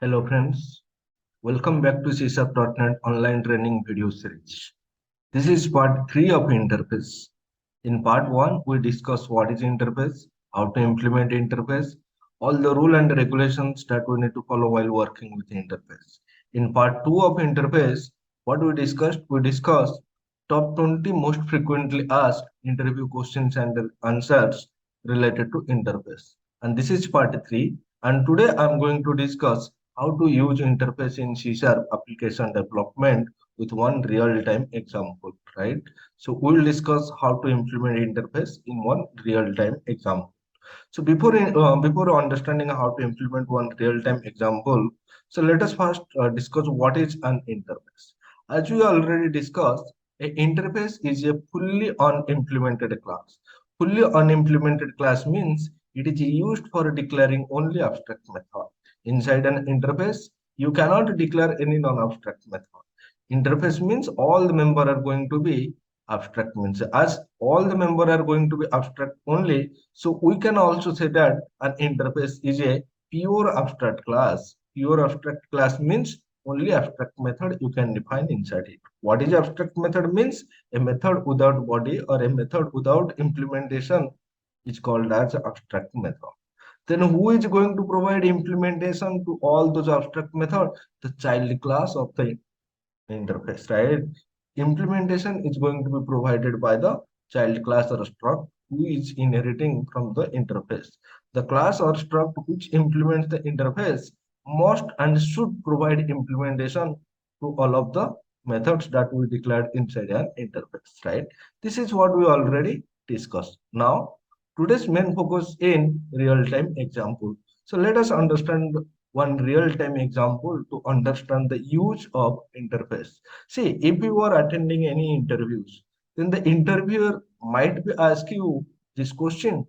Hello friends, welcome back to CSharp.net online training video series. This is part 3 of interface. In part 1, we discuss what is interface, how to implement interface, all the rule and regulations that we need to follow while working with interface. In part 2 of interface, what we discussed top 20 most frequently asked interview questions and answers related to interface. And this is part 3. And today I'm going to discuss how to use interface in C# application development with one real-time example, right? So we'll discuss how to implement interface in one real-time example. So before understanding how to implement one real-time example, so let us first discuss what is an interface. As we already discussed, an interface is a fully unimplemented class. Fully unimplemented class means it is used for declaring only abstract method. Inside an interface, you cannot declare any non-abstract method. Interface means all the member are going to be abstract, means as all the member are going to be abstract only, so we can also say that an interface is a pure abstract class. Pure abstract class means only abstract method you can define inside it. What is abstract method means? A method without body or a method without implementation is called as abstract method. Then who is going to provide implementation to all those abstract method? The child class of the interface, right? Implementation is going to be provided by the child class or struct who is inheriting from the interface. The class or struct which implements the interface must and should provide implementation to all of the methods that we declared inside an interface, right? This is what we already discussed. Now, today's main focus in real-time example. So let us understand one real-time example to understand the use of interface. See, if you are attending any interviews, then the interviewer might be ask you this question: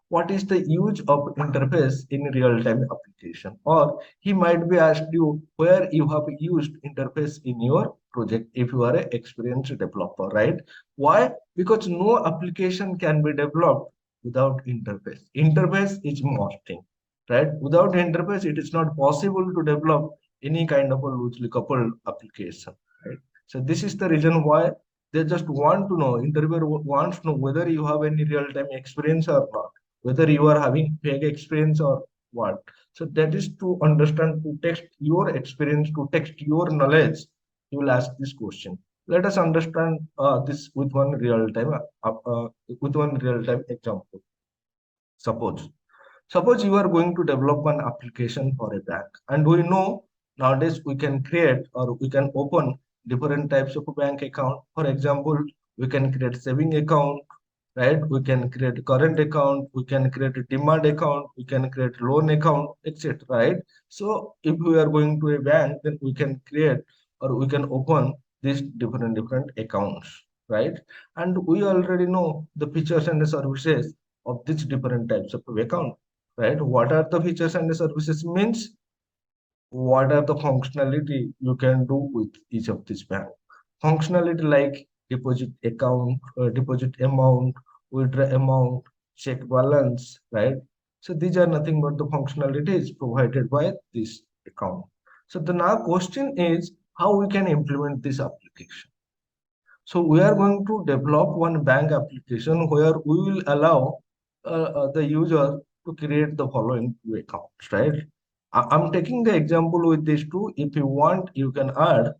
what is the use of interface in real-time application? Or he might be asked you where you have used interface in your project if you are an experienced developer, right? Why? Because no application can be developed without interface. Interface is most thing, right? Without interface, it is not possible to develop any kind of a loosely coupled application, right? So this is the reason why they just want to know, interviewer wants to know whether you have any real-time experience or not, whether you are having fake experience or what. So that is to understand, to text your experience, to text your knowledge, you will ask this question. Let us understand this with one real time example. Suppose you are going to develop an application for a bank, and we know nowadays we can create or we can open different types of bank account. For example, we can create saving account, right? We can create current account, we can create a demand account, we can create loan account, etc. Right? So if we are going to a bank, then we can create or we can open these different accounts, right? And we already know the features and the services of these different types of account, right? What are the features and the services means? What are the functionality you can do with each of these bank? Functionality like deposit account, deposit amount, withdraw amount, check balance, right? So these are nothing but the functionalities provided by this account. So the now question is how we can implement this application. So we are going to develop one bank application where we will allow the user to create the following two accounts, right? I'm taking the example with these two. If you want, you can add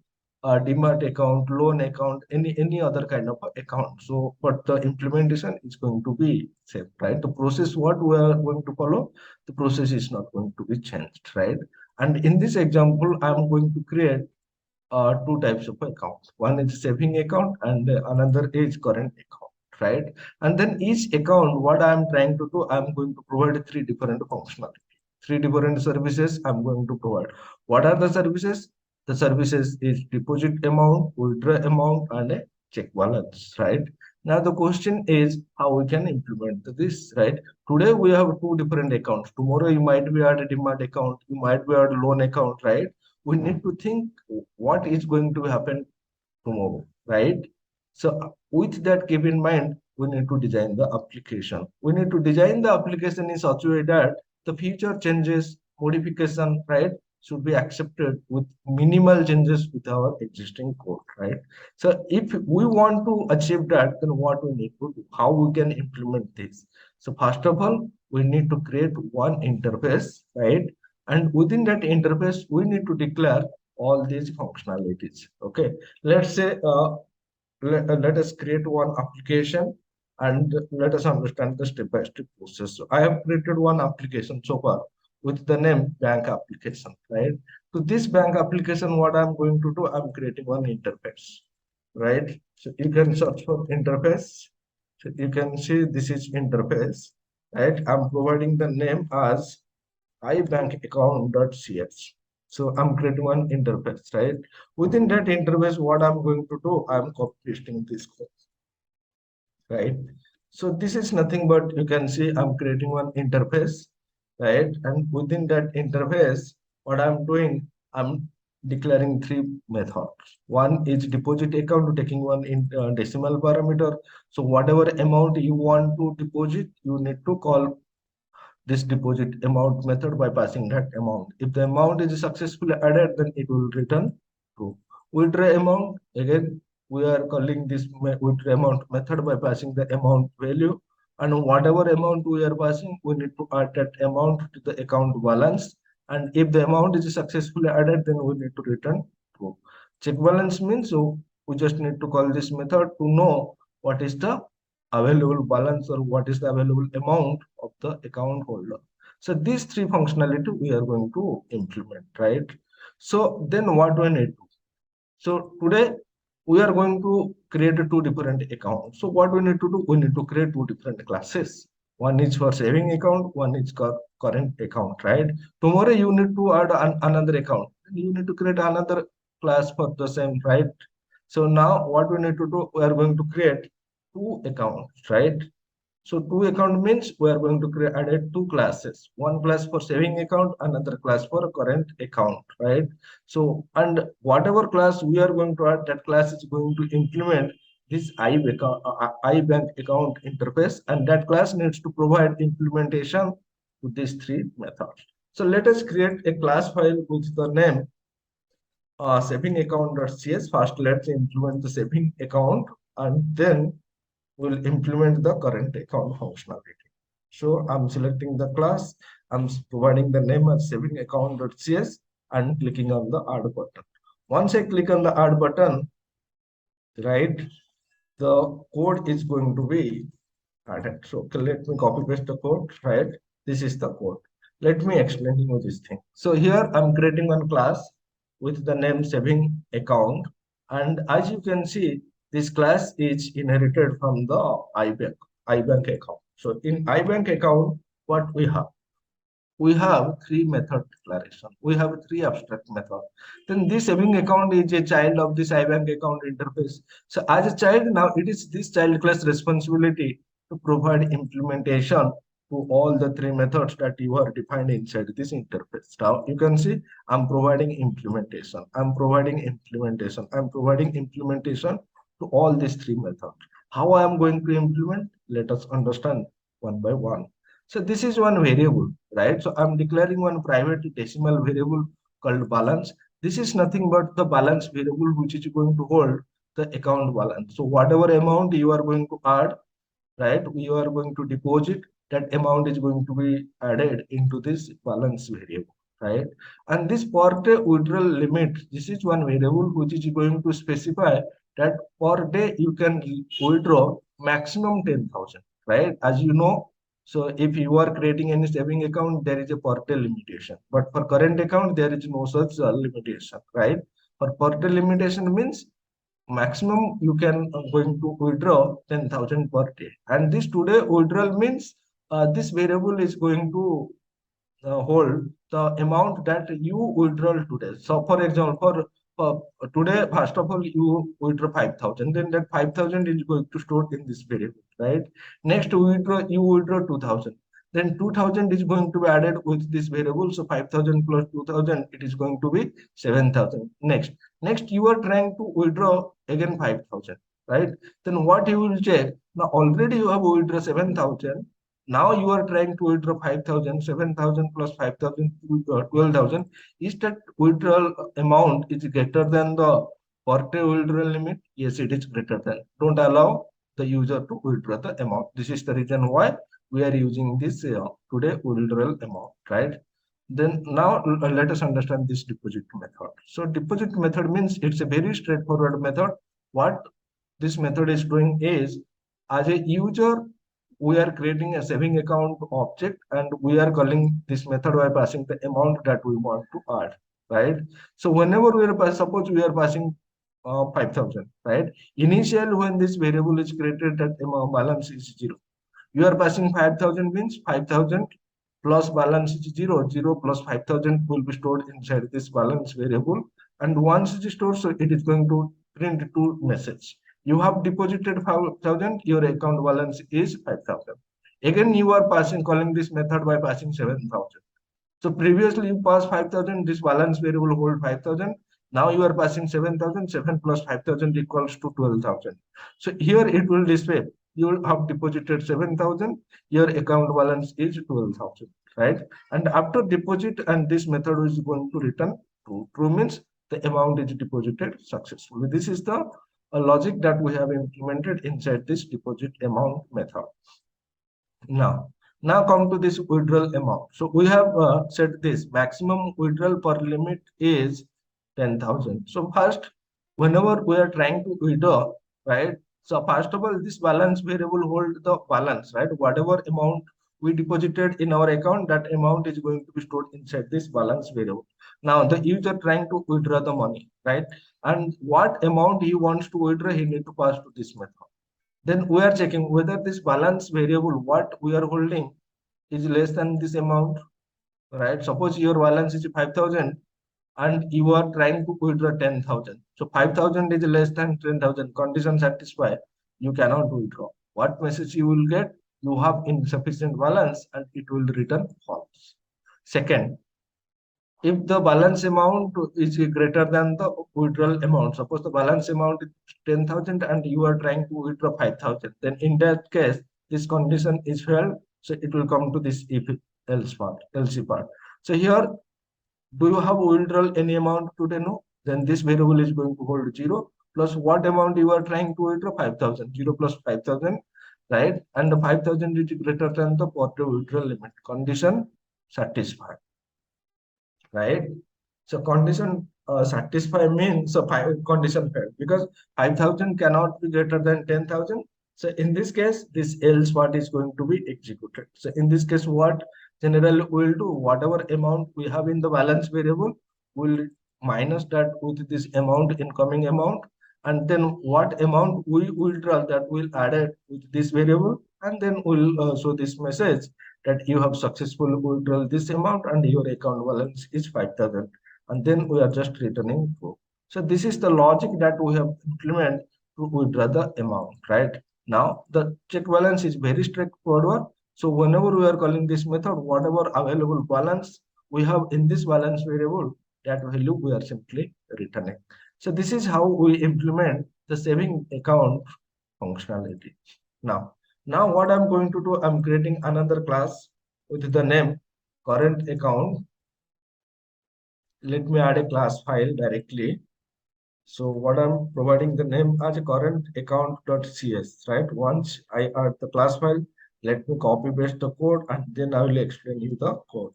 a demat account, loan account, any other kind of account. So, but the implementation is going to be same, right? The process what we are going to follow, the process is not going to be changed, right? And in this example, I'm going to create two types of accounts. One is saving account and another is current account, right? And then each account, what I'm trying to do, I'm going to provide three different functionality, three different services I'm going to provide. What are the services? The services is deposit amount, withdraw amount, and a check balance, right? Now the question is how we can implement this, right? Today we have two different accounts. Tomorrow you might be at a demand account, you might be at a loan account, right? We need to think what is going to happen tomorrow, right? So with that keep in mind, we need to design the application. We need to design the application in such a way that the future changes, modification, right? should be accepted with minimal changes with our existing code, right? So if we want to achieve that, then what we need to do, how we can implement this? So first of all, we need to create one interface, right? And within that interface, we need to declare all these functionalities. Okay, let's say let us create one application and let us understand the step-by-step process. So I have created one application so far with the name bank application, right? To this bank application, what I'm going to do, I'm creating one interface, right? So you can search for interface. So you can see this is interface, right? I'm providing the name as ibankaccount.cs. So I'm creating one interface, right? Within that interface, what I'm going to do, I'm copy pasting this code, right? So this is nothing but you can see I'm creating one interface, right? And within that interface, what I'm doing, I'm declaring three methods. One is deposit account, taking one in decimal parameter. So whatever amount you want to deposit, you need to call this deposit amount method by passing that amount. If the amount is successfully added, then it will return true. Withdraw amount, again, we are calling this withdraw amount method by passing the amount value. And whatever amount we are passing, we need to add that amount to the account balance. And if the amount is successfully added, then we need to return true. Check balance means so we just need to call this method to know what is the available balance or what is the available amount of the account holder. So these three functionality we are going to implement, right? So then what do I need to? So today we are going to create two different accounts. So what we need to do? We need to create two different classes. One is for saving account, one is current account, right? Tomorrow you need to add another account. You need to create another class for the same, right? So now what we need to do? We are going to create two accounts, right? So two account means we are going to create added two classes, one class for saving account, another class for current account, right? So, and whatever class we are going to add, that class is going to implement this iBank account interface, and that class needs to provide implementation to these three methods. So let us create a class file with the name saving account.cs. First, let's implement the saving account, and then we'll implement the current account functionality. So I'm selecting the class, I'm providing the name as saving account.cs and clicking on the add button. Once I click on the add button, right, the code is going to be added. So okay, let me copy paste the code, right? This is the code. Let me explain you this thing. So here I'm creating one class with the name saving account. And as you can see, this class is inherited from the iBank account. So in iBank account, what we have? We have three method declaration. We have three abstract method. Then this saving account is a child of this iBank account interface. So as a child, now it is this child class responsibility to provide implementation to all the three methods that you are defined inside this interface. Now you can see I'm providing implementation. I'm providing implementation. I'm providing implementation to all these three methods. How I am going to implement? Let us understand one by one. So this is one variable, right? So I'm declaring one private decimal variable called balance. This is nothing but the balance variable which is going to hold the account balance. So whatever amount you are going to add, right, you are going to deposit, that amount is going to be added into this balance variable, right? And this per day withdrawal limit, this is one variable which is going to specify that per day you can withdraw maximum 10,000, right? As you know, so if you are creating any saving account, there is a per day limitation. But for current account, there is no such limitation, right? For per day limitation means maximum you can going to withdraw 10,000 per day. And this today withdrawal means this variable is going to hold the amount that you withdraw today. So for example, for today, first of all, you withdraw 5,000, then that 5,000 is going to store in this variable, right? Next you withdraw 2,000. Then 2,000 is going to be added with this variable. So 5,000 plus 2,000, it is going to be 7,000. Next you are trying to withdraw again 5,000, right? Then what you will check, now already you have withdraw 7,000. Now you are trying to withdraw 5,000, 7,000 plus 5,000, 12,000. Is that withdrawal amount is greater than the per day withdrawal limit? Yes, it is greater than. Don't allow the user to withdraw the amount. This is the reason why we are using this today withdrawal amount, right? Then now let us understand this deposit method. So deposit method means it's a very straightforward method. What this method is doing is, as a user, we are creating a saving account object and we are calling this method by passing the amount that we want to add, right? So whenever we are suppose we are passing 5,000, right? Initially, when this variable is created, that amount balance is 0. You are passing 5,000 means 5,000 plus balance is 0. 0 plus 5,000 will be stored inside this balance variable. And once it is stored, so it is going to print two message. You have deposited 5,000, your account balance is 5,000. Again, you are passing, calling this method by passing 7,000. So previously you passed 5,000, this balance variable hold 5,000. Now you are passing 7,000, 7 plus 5,000 equals to 12,000. So here it will display, you have deposited 7,000, your account balance is 12,000, right? And after deposit, and this method is going to return true. True means the amount is deposited successfully. This is the logic that we have implemented inside this deposit amount method. Now come to this withdrawal amount. So we have set this maximum withdrawal per limit is 10,000. So first, whenever we are trying to withdraw, right? So first of all, this balance variable hold the balance, right? Whatever amount we deposited in our account, that amount is going to be stored inside this balance variable. Now the user trying to withdraw the money, right? And what amount he wants to withdraw, he need to pass to this method. Then we are checking whether this balance variable, what we are holding, is less than this amount, right? Suppose your balance is 5,000 and you are trying to withdraw 10,000. So 5,000 is less than 10,000. Condition satisfied. You cannot withdraw. What message you will get? You have insufficient balance and it will return false. Second, if the balance amount is greater than the withdrawal amount, suppose the balance amount is 10,000 and you are trying to withdraw 5,000, then in that case, this condition is failed. So it will come to this if else part, else part. So here, do you have withdrawal any amount today? No. Then this variable is going to hold 0 plus what amount you are trying to withdraw? 5,000. 0 plus 5,000, right? And the 5,000 is greater than the portable withdrawal limit. Condition satisfied, right? So condition satisfy means so condition failed because 5,000 cannot be greater than 10,000. So in this case, this else part is going to be executed. So in this case, what generally will do, whatever amount we have in the balance variable, will minus that with this amount, incoming amount, and then what amount we withdraw, that will add it with this variable, and then we'll show this message that you have successfully withdrawn this amount and your account balance is 5,000, and then we are just returning true. So this is the logic that we have implemented to withdraw the amount, right? Now the check balance is very straightforward. So whenever we are calling this method, whatever available balance we have in this balance variable, that value we are simply returning. So this is how we implement the saving account functionality. Now what I'm going to do, I'm creating another class with the name current account. Let me add a class file directly. So what I'm providing the name as a current account.cs, right? Once I add the class file, let me copy paste the code and then I will explain you the code.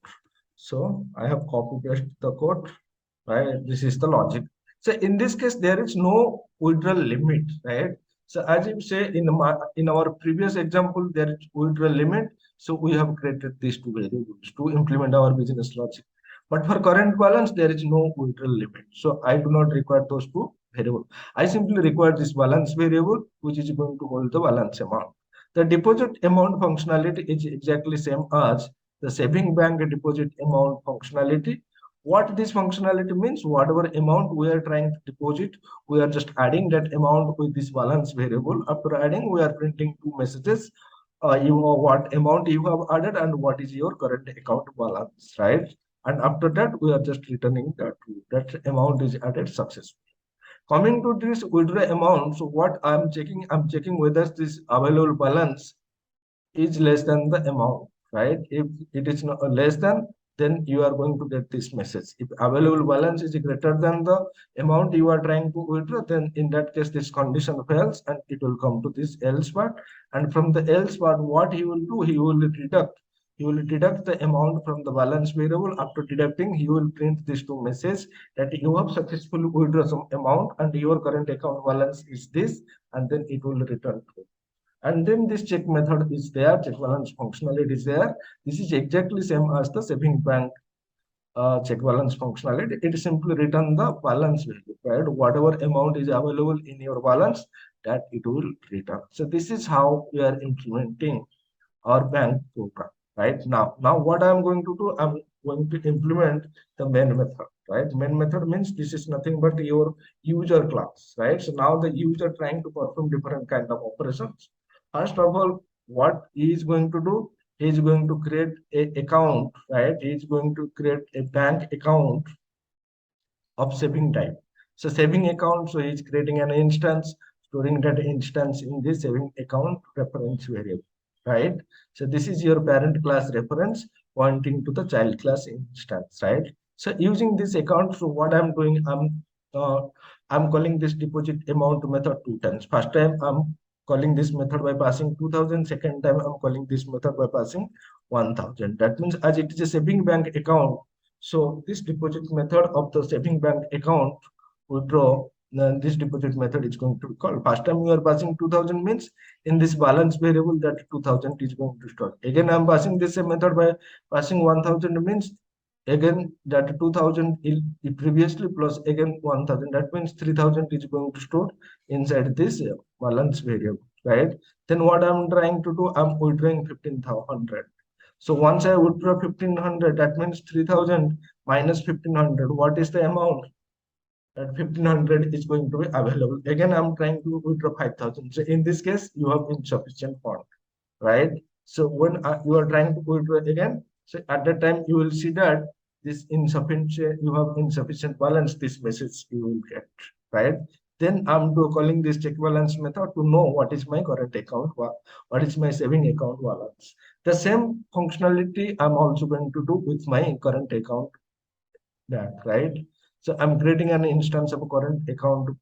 So I have copy paste the code, right? This is the logic. So in this case, there is no withdrawal limit, right? So as you say in our previous example, there is withdrawal limit. So we have created these two variables to implement our business logic. But for current balance, there is no withdrawal limit. So I do not require those two variables. I simply require this balance variable, which is going to hold the balance amount. The deposit amount functionality is exactly same as the saving bank deposit amount functionality. What this functionality means, whatever amount we are trying to deposit, we are just adding that amount with this balance variable. After adding, we are printing two messages. You know what amount you have added and what is your current account balance, right? And after that, we are just returning that amount is added successfully. Coming to this withdrawal amount, so what I'm checking whether this available balance is less than the amount, right? If it is not less than, then you are going to get this message. If available balance is greater than the amount you are trying to withdraw, then in that case this condition fails and it will come to this else part. And from the else part, what he will do, he will deduct the amount from the balance variable. After deducting, he will print these two messages that you have successfully withdrawn some amount and your current account balance is this, and then it will return true. And then this check method is there, check balance functionality is there. This is exactly same as the saving bank check balance functionality. It simply return the balance value, right? Whatever amount is available in your balance, that it will return. So this is how we are implementing our bank program, right? Now what I'm going to do, I'm going to implement the main method, right? Main method means this is nothing but your user class, right? So now the user trying to perform different kind of operations. First of all, what he is going to do, he is going to create a account, right? He is going to create a bank account of saving type. So saving account, so he's creating an instance, storing that instance in the saving account reference variable, right? So this is your parent class reference pointing to the child class instance, right? So using this account, so what I'm doing, I'm calling this deposit amount method two times. First time I'm calling this method by passing 2000. Second time I'm calling this method by passing 1000. That means as it is a saving bank account, so this deposit method of the saving bank account withdraw, then this deposit method is going to be called. First time you are passing 2000 means in this balance variable that 2000 is going to store. Again, I'm passing this method by passing 1000 means again that 2000 is previously plus again 1000. That means 3000 is going to store inside this balance variable, right? Then what I'm trying to do, I'm withdrawing 1500. So once I withdraw 1500, that means 3000 minus 1500. What is the amount? That 1500 is going to be available. Again, I'm trying to withdraw 5000. So in this case, you have insufficient fund, right? So when you are trying to withdraw again, so at that time you will see that this insufficient, you have insufficient balance, this message you will get, right? Then I'm calling this check balance method to know what is my current account, what is my saving account balance. The same functionality I'm also going to do with my current account, that, right? So I'm creating an instance of a current account,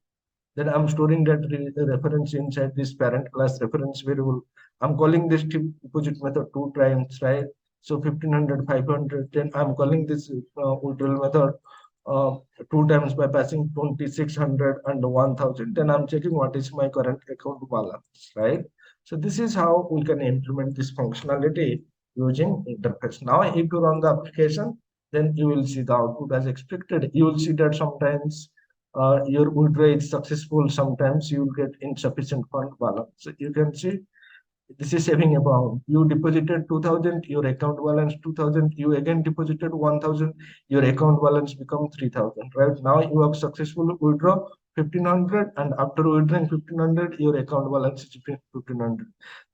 then I'm storing that reference inside this parent class reference variable. I'm calling this deposit method two times, right? So 1500, 500. Then I'm calling this withdrawal method uh, two times by passing 2600 and 1000. Then I'm checking what is my current account balance, right? So this is how we can implement this functionality using interface. Now, if you run the application, then you will see the output as expected. You will see that sometimes your withdrawal is successful, sometimes you will get insufficient fund balance. So you can see this is saving account. You deposited 2000, your account balance 2000, you again deposited 1000, your account balance become 3000, right? Now you have successfully withdraw 1500, and after withdrawing 1500, your account balance is 1500.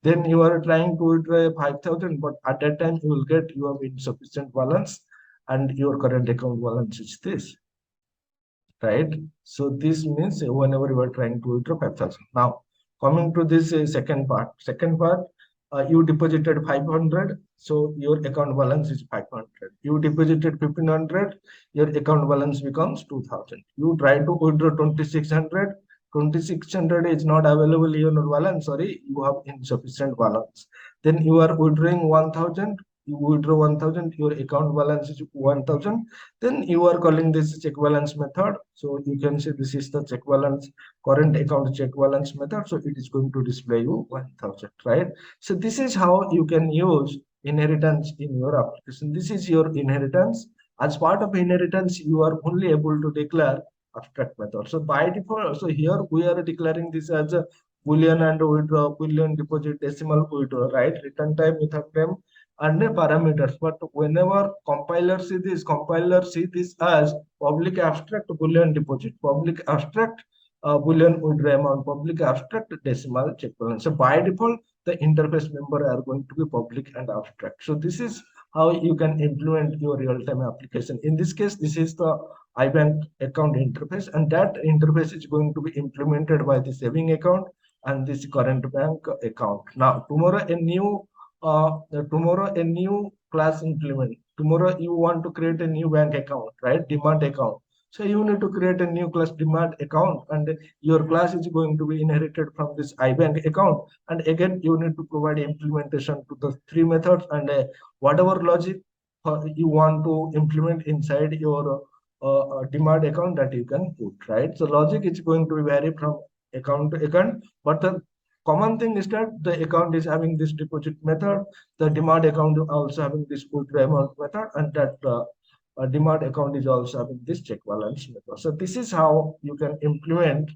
Then you are trying to withdraw 5000, but at that time you will get you have insufficient balance and your current account balance is this, right? So this means whenever you are trying to withdraw 5000. Now, coming to this second part, you deposited 500, so your account balance is 500. You deposited 1500, your account balance becomes 2000. You try to withdraw 2600, 2600 is not available in your balance, sorry, you have insufficient balance. Then you are withdrawing 1000, you withdraw 1000, your account balance is 1000. Then you are calling this check balance method. So you can see this is the check balance, current account check balance method. So it is going to display you 1000, right? So this is how you can use inheritance in your application. This is your inheritance. As part of inheritance, you are only able to declare abstract method. So by default, so here we are declaring this as a boolean and withdraw, boolean deposit, decimal withdraw, right? Return type, method name, and the parameters. But whenever compiler see this as public abstract boolean deposit, public abstract boolean withdraw amount, public abstract decimal check balance. So by default, the interface member are going to be public and abstract. So this is how you can implement your real-time application. In this case, this is the iBank account interface, and that interface is going to be implemented by the saving account and this current bank account. Now, tomorrow a new tomorrow a new class implement. Tomorrow you want to create a new bank account, right? Demand account. So you need to create a new class demand account, and your class is going to be inherited from this iBank account. And again, you need to provide implementation to the three methods, and whatever logic you want to implement inside your demand account, that you can put, right? So logic is going to vary from account to account, but the common thing is that the account is having this deposit method, the demand account also having this withdrawal amount method, and that demand account is also having this check balance method. So this is how you can implement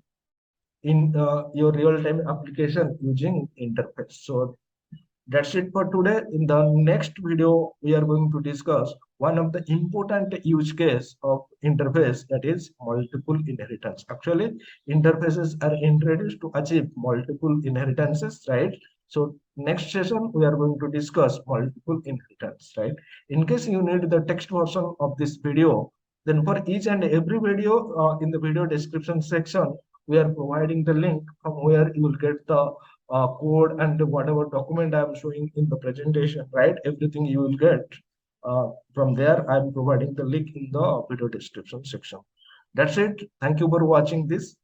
in your real-time application using interface. So that's it for today. In the next video, we are going to discuss one of the important use case of interface, that is multiple inheritance. Actually, interfaces are introduced to achieve multiple inheritances, right? So next session, we are going to discuss multiple inheritance, right? In case you need the text version of this video, then for each and every video in the video description section, we are providing the link from where you will get the code and whatever document I'm showing in the presentation, right? Everything you will get from there. I'm providing the link in the video description section. That's it. Thank you for watching this.